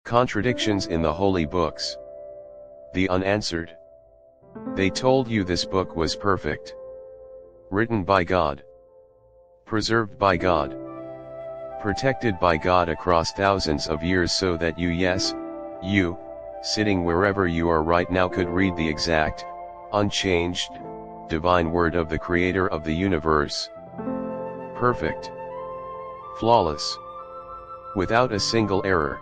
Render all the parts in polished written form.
Contradictions in the holy books. The unanswered. They told you this book was perfect. Written by God. Preserved by God. Protected by God across thousands of years so that you, sitting wherever you are right now could read the exact, unchanged, divine word of the Creator of the universe. Perfect. Flawless. Without a single error.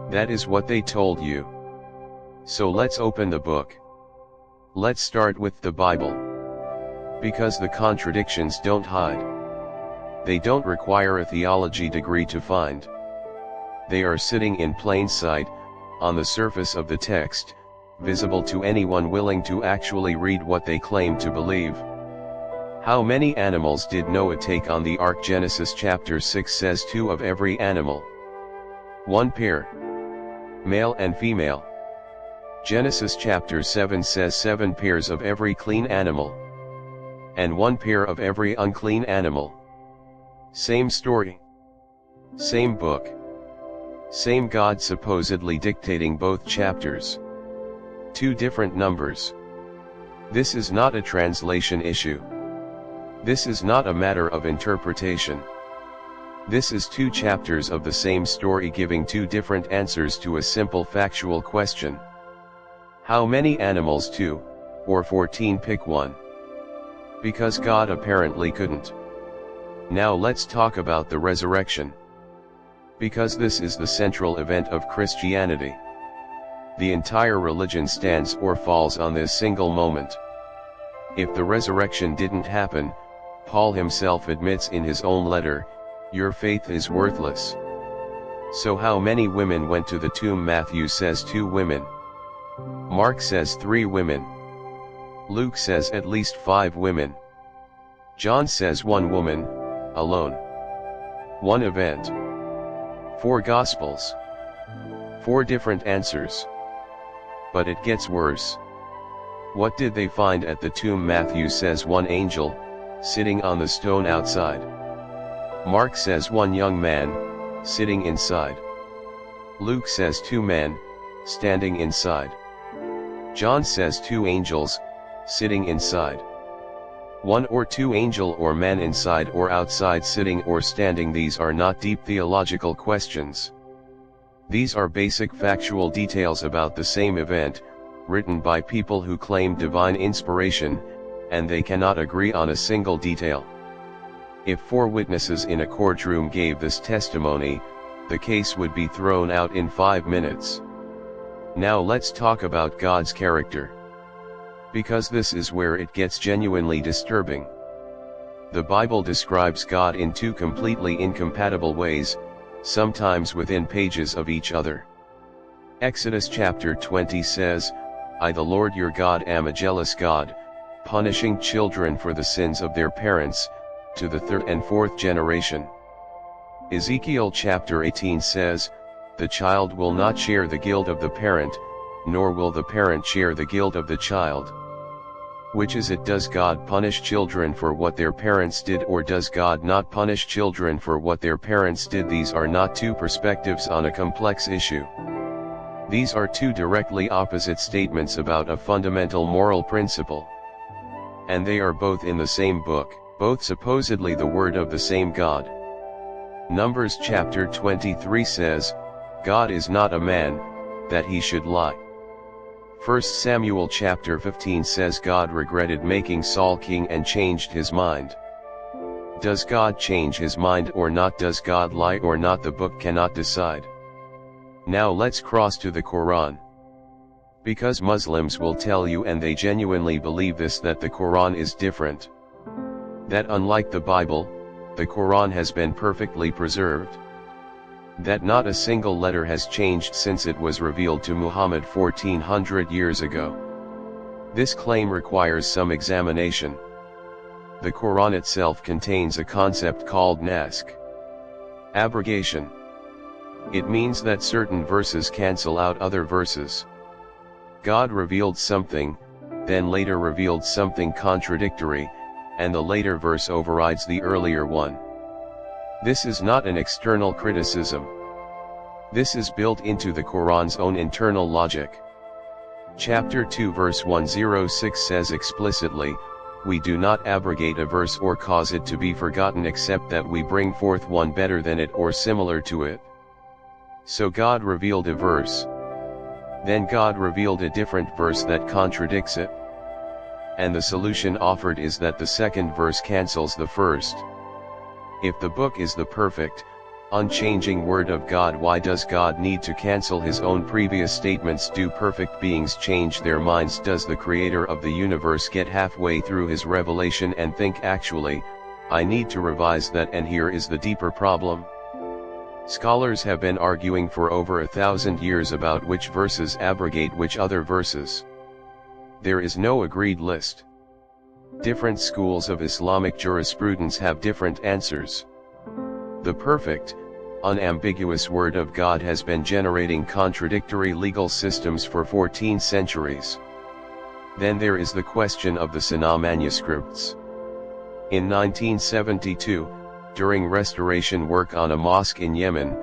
That is what they told you. So let's open the book. Let's start with the Bible. Because the contradictions don't hide. They don't require a theology degree to find. They are sitting in plain sight, on the surface of the text, visible to anyone willing to actually read what they claim to believe. How many animals did Noah take on the ark? Genesis chapter 6 says 2 of every animal. 1 pair. Male and female. Genesis chapter 7 says 7 pairs of every clean animal. And 1 pair of every unclean animal. Same story. Same book. Same God supposedly dictating both chapters. 2 different numbers. This is not a translation issue. This is not a matter of interpretation. This is 2 chapters of the same story giving 2 different answers to a simple factual question. How many animals? 2, or 14? Pick one. Because God apparently couldn't. Now let's talk about the resurrection. Because this is the central event of Christianity. The entire religion stands or falls on this single moment. If the resurrection didn't happen, Paul himself admits in his own letter, your faith is worthless. So how many women went to the tomb? Matthew says 2 women. Mark says 3 women. Luke says at least 5 women. John says 1 woman, alone. 1 event. 4 Gospels. 4 different answers. But it gets worse. What did they find at the tomb? Matthew says 1 angel, sitting on the stone outside. Mark says 1 young man, sitting inside. Luke says 2 men, standing inside. John says 2 angels, sitting inside. 1 or 2 angel or man inside or outside, sitting or standing. These are not deep theological questions. These are basic factual details about the same event, written by people who claim divine inspiration, and they cannot agree on a single detail. If 4 witnesses in a courtroom gave this testimony, the case would be thrown out in 5 minutes. Now let's talk about God's character. Because this is where it gets genuinely disturbing. The Bible describes God in 2 completely incompatible ways, sometimes within pages of each other. Exodus chapter 20 says, I the Lord your God am a jealous God, punishing children for the sins of their parents, to the 3rd and 4th generation. Ezekiel chapter 18 says, the child will not share the guilt of the parent, nor will the parent share the guilt of the child. Which is it? Does God punish children for what their parents did, or does God not punish children for what their parents did? These are not 2 perspectives on a complex issue. These are 2 directly opposite statements about a fundamental moral principle. And they are both in the same book, both supposedly the word of the same God. Numbers chapter 23 says, God is not a man, that he should lie. 1 Samuel chapter 15 says God regretted making Saul king and changed his mind. Does God change his mind or not? Does God lie or not? The book cannot decide. Now let's cross to the Quran. Because Muslims will tell you, and they genuinely believe this, that the Quran is different. That unlike the Bible, the Quran has been perfectly preserved. That not a single letter has changed since it was revealed to Muhammad 1400 years ago. This claim requires some examination. The Quran itself contains a concept called naskh. Abrogation. It means that certain verses cancel out other verses. God revealed something, then later revealed something contradictory, and the later verse overrides the earlier one. This is not an external criticism. This is built into the Quran's own internal logic. Chapter 2 verse 106 says explicitly, "We do not abrogate a verse or cause it to be forgotten except that we bring forth one better than it or similar to it." So God revealed a verse. Then God revealed a different verse that contradicts it. And the solution offered is that the second verse cancels the first. If the book is the perfect, unchanging word of God, why does God need to cancel his own previous statements? Do perfect beings change their minds? Does the creator of the universe get halfway through his revelation and think, actually, I need to revise that? And here is the deeper problem. Scholars have been arguing for over 1,000 years about which verses abrogate which other verses. There is no agreed list. Different schools of Islamic jurisprudence have different answers. The perfect, unambiguous word of God has been generating contradictory legal systems for 14 centuries. Then there is the question of the Sana'a manuscripts. In 1972, during restoration work on a mosque in Yemen,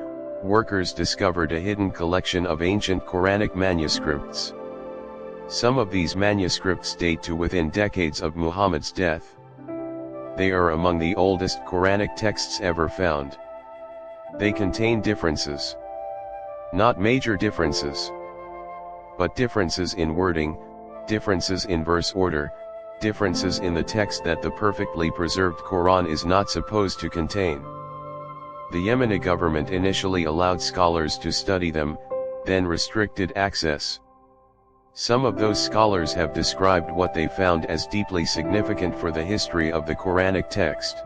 workers discovered a hidden collection of ancient Quranic manuscripts. Some of these manuscripts date to within decades of Muhammad's death. They are among the oldest Quranic texts ever found. They contain differences. Not major differences, but differences in wording, differences in verse order, differences in the text that the perfectly preserved Quran is not supposed to contain. The Yemeni government initially allowed scholars to study them, then restricted access. Some of those scholars have described what they found as deeply significant for the history of the Quranic text.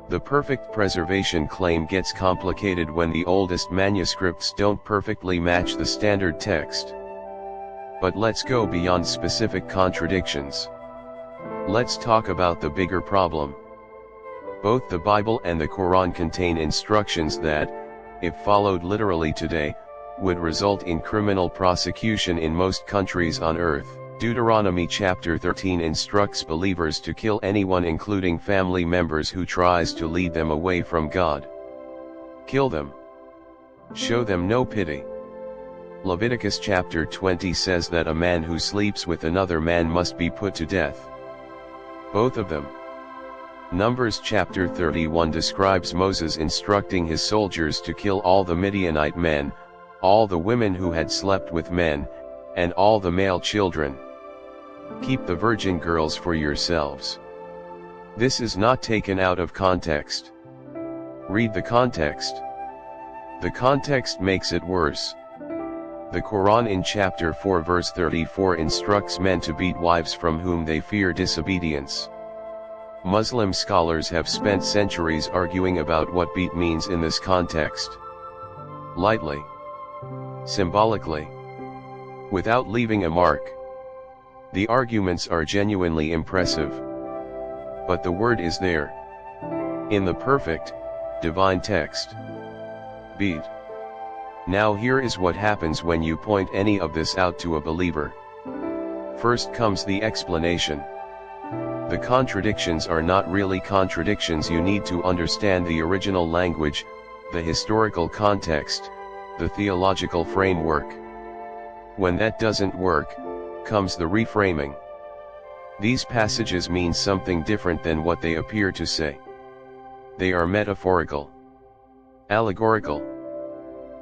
The perfect preservation claim gets complicated when the oldest manuscripts don't perfectly match the standard text. But let's go beyond specific contradictions. Let's talk about the bigger problem. Both the Bible and the Quran contain instructions that, if followed literally today, would result in criminal prosecution in most countries on earth. Deuteronomy chapter 13 instructs believers to kill anyone, including family members, who tries to lead them away from God. Kill them. Show them no pity. Leviticus chapter 20 says that a man who sleeps with another man must be put to death. Both of them. Numbers chapter 31 describes Moses instructing his soldiers to kill all the Midianite men, all the women who had slept with men, and all the male children. Keep the virgin girls for yourselves. This is not taken out of context. Read the context. The context makes it worse. The Quran in chapter 4 verse 34 instructs men to beat wives from whom they fear disobedience. Muslim scholars have spent centuries arguing about what beat means in this context. Lightly. Symbolically. Without leaving a mark. The arguments are genuinely impressive. But the word is there. In the perfect, divine text. Beat. Now here is what happens when you point any of this out to a believer. First comes the explanation. The contradictions are not really contradictions. You need to understand the original language, the historical context, the theological framework. When that doesn't work, comes the reframing. These passages mean something different than what they appear to say. They are metaphorical, allegorical,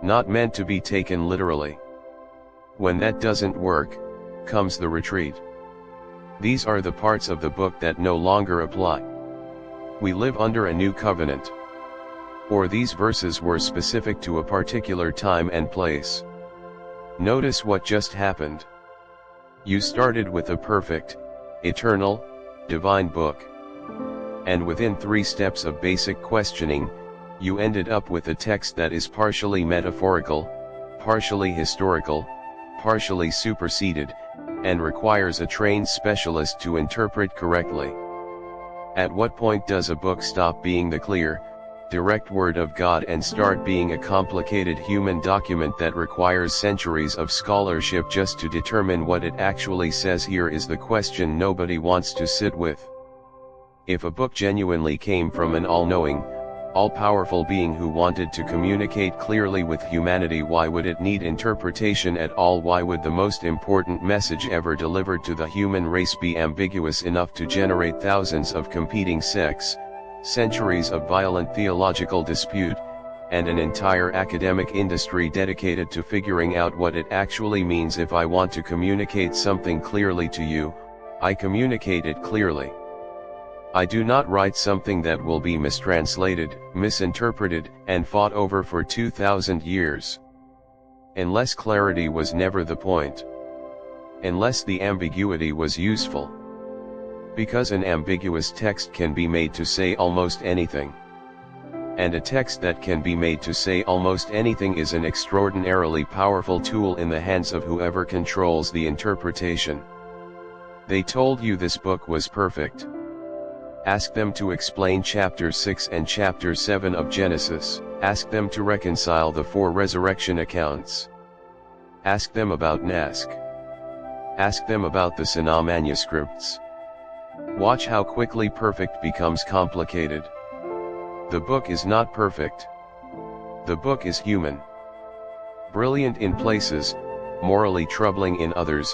not meant to be taken literally. When that doesn't work, comes the retreat. These are the parts of the book that no longer apply. We live under a new covenant. Or these verses were specific to a particular time and place. Notice what just happened. You started with a perfect, eternal, divine book. And within 3 steps of basic questioning, you ended up with a text that is partially metaphorical, partially historical, partially superseded, and requires a trained specialist to interpret correctly. At what point does a book stop being the clear, direct word of God and start being a complicated human document that requires centuries of scholarship just to determine what it actually says? Here is the question nobody wants to sit with. If a book genuinely came from an all-knowing, all-powerful being who wanted to communicate clearly with humanity. Why would it need interpretation at all? Why would the most important message ever delivered to the human race be ambiguous enough to generate thousands of competing sects, centuries of violent theological dispute, and an entire academic industry dedicated to figuring out what it actually means? If I want to communicate something clearly to you, I communicate it clearly. I do not write something that will be mistranslated, misinterpreted, and fought over for 2,000 years. Unless clarity was never the point. Unless the ambiguity was useful. Because an ambiguous text can be made to say almost anything. And a text that can be made to say almost anything is an extraordinarily powerful tool in the hands of whoever controls the interpretation. They told you this book was perfect. Ask them to explain chapter 6 and chapter 7 of Genesis. Ask them to reconcile the 4 resurrection accounts. Ask them about Nask. Ask them about the Sinai manuscripts. Watch how quickly perfect becomes complicated. The book is not perfect. The book is human. Brilliant in places, morally troubling in others,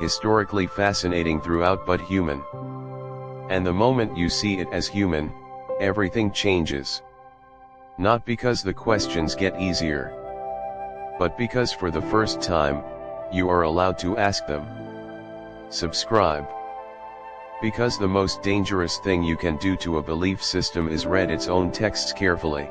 historically fascinating throughout, but human. And the moment you see it as human, everything changes. Not because the questions get easier, but because for the first time, you are allowed to ask them. Subscribe. Because the most dangerous thing you can do to a belief system is read its own texts carefully.